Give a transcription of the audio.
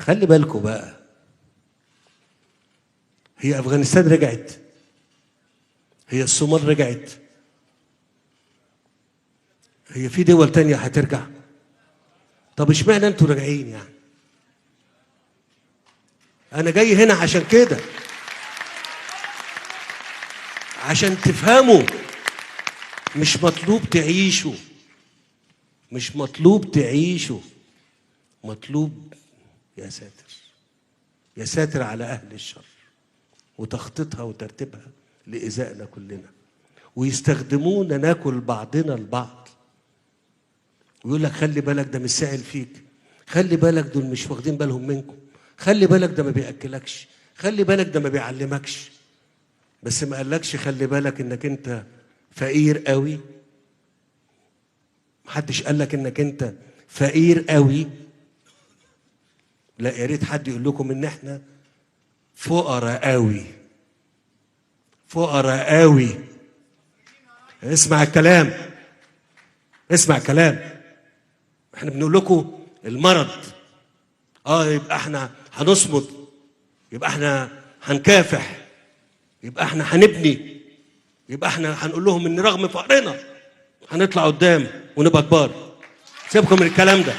خلي بالكم بقى، هي افغانستان رجعت؟ هي الصومال رجعت؟ هي في دول تانية هترجع؟ طب اشمعنى انتوا راجعين يعني؟ انا جاي هنا عشان كده، عشان تفهموا مش مطلوب تعيشوا، مش مطلوب تعيشوا، مطلوب يا ساتر، يا ساتر على اهل الشر وتخطيطها وترتيبها لإيذائنا كلنا، ويستخدمونا ناكل بعضنا البعض، ويقول لك خلي بالك ده مش سائل فيك، خلي بالك دول مش واخدين بالهم منكم، خلي بالك ده ما بيأكلكش، خلي بالك ده ما بيعلمكش، بس ما قالكش خلي بالك انك انت فقير قوي. محدش قالك انك انت فقير قوي. لا، يا ريت حد يقول لكم ان احنا فقراء قوي، فقراء قوي. اسمع الكلام، اسمع الكلام. احنا بنقول لكم المرض، يبقى احنا هنصمد، يبقى احنا هنكافح، يبقى احنا هنبني، يبقى احنا هنقول لهم ان رغم فقرنا هنطلع قدام ونبقى كبار. سيبكم من الكلام ده.